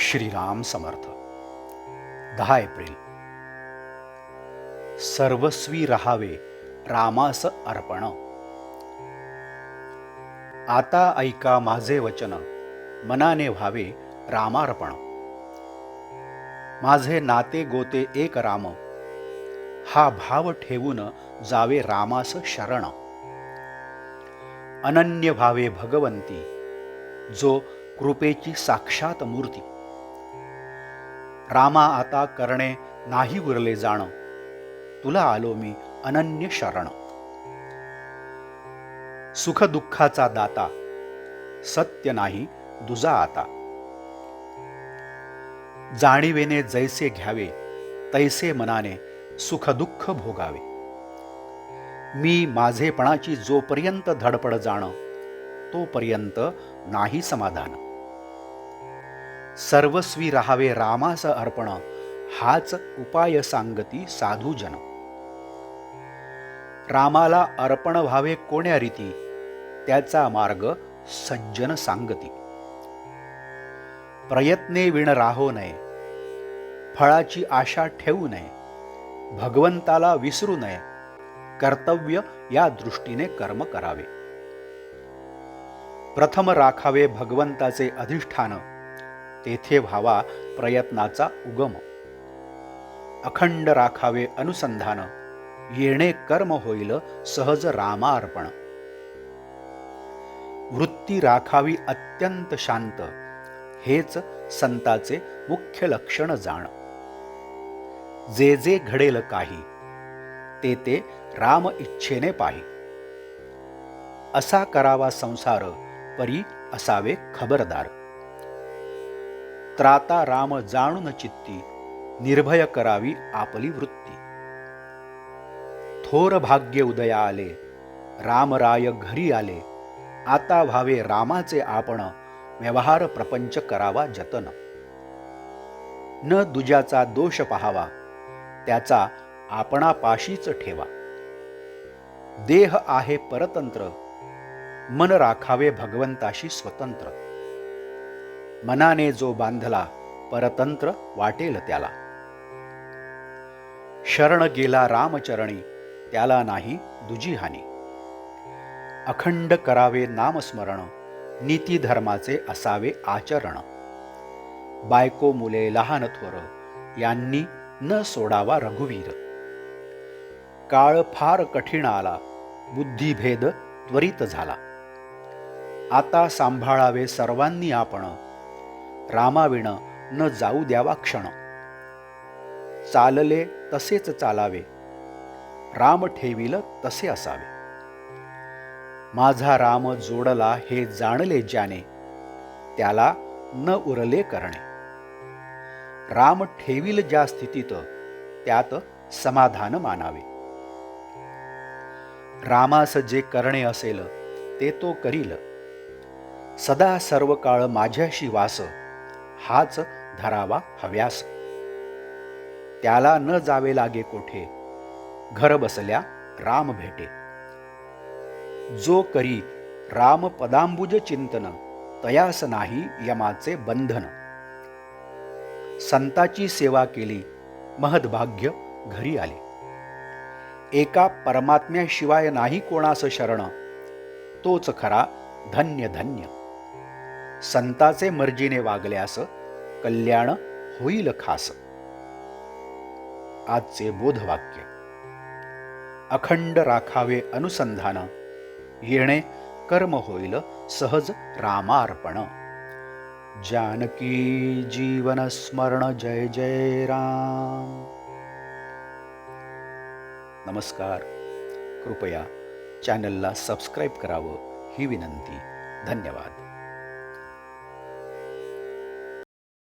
Shriram Samarth. 10 April. सर्वस्वी रहावे रामास अर्पण. आता ऐका माझे वचन, मनाने व्हावे रामार्पण. माझे नाते गोते एक राम, हा भाव ठेवून जावे रामास शरण. अनन्य भावे भगवंती, जो कृपेची साक्षात मूर्ती. रामा आता करणे नाही उरले जाण, तुला आलो मी अनन्य शरण. सुख दुःखाचा दाता, सत्य नाही दुजा आता. जाणीवेने जैसे घ्यावे, तैसे मनाने सुख दुःख भोगावे. मी माझेपणाची जोपर्यंत धडपड जाण, तोपर्यंत नाही समाधान. सर्वस्वी रहावे रामास अर्पण, हाच उपाय सांगती साधूजन. रामाला अर्पण व्हावे कोण्या रीती, त्याचा मार्ग सज्जन सांगती. प्रयत्ने विण राहो नये, फळाची आशा ठेवू नये. भगवंताला विसरू नये, कर्तव्य या दृष्टीने कर्म करावे. प्रथम राखावे भगवंताचे अधिष्ठान, तेथे व्हावा प्रयत्नाचा उगम. अखंड राखावे अनुसंधान, येणे कर्म होईल सहज रामार्पण. वृत्ती राखावी अत्यंत शांत, हेच संताचे मुख्य लक्षण जाण. जे जे घडेल काही, ते ते राम इच्छेने पाही. असा करावा संसार, परी असावे खबरदार. त्राता राम जाणून चित्ती, निर्भय करावी आपली वृत्ती. थोर भाग्य उदया आले, रामराय घरी आले. आता व्हावे रामाचे आपण, व्यवहार प्रपंच करावा जतन. न दुजाचा दोष पहावा, त्याचा आपणापाशीच ठेवा. देह आहे परतंत्र, मन राखावे भगवंताशी स्वतंत्र. मनाने जो बांधला, परतंत्र वाटेल त्याला. शरण गेला रामचरणी, त्याला नाही दुजी हानी. अखंड करावे नामस्मरण, नीती धर्माचे असावे आचरण. बायको मुले लहान थोर, यांनी न सोडावा रघुवीर. काळ फार कठीण आला, बुद्धिभेद त्वरित झाला. आता सांभाळावे सर्वांनी आपण, रामाविण न जाऊ द्यावा क्षण. चालले तसेच चालावे, राम ठेविल तसे असावे. माझा राम जोडला हे जाणले ज्याने, त्याला न उरले करणे. राम ठेविल ज्या स्थितीत, त्यात समाधान मानावे. रामास जे करणे असेल, ते तो करील. सदा सर्व काळ माझ्याशी वास, हाच धरावा हव्यास. त्याला न जावे लागे कोठे, घर बसल्या राम भेटे. जो करी राम पदांबुज चिंतन, तयास नाही यमाचे बंधन. संताची सेवा केली, महद्भाग्य घरी आले. एका परमात्म्याशिवाय नाही कोणास शरण, तोच खरा धन्य धन्य. संताचे मर्जीने वागल्यास, कल्याण होईल खास. आजचे बोधवाक्य. अखंड राखावे अनुसंधान, येणे कर्म होईल सहज रामार्पण. जानकी जीवन स्मरण जय जय राम. नमस्कार. कृपया चॅनलला सबस्क्राईब करावं ही विनंती. धन्यवाद.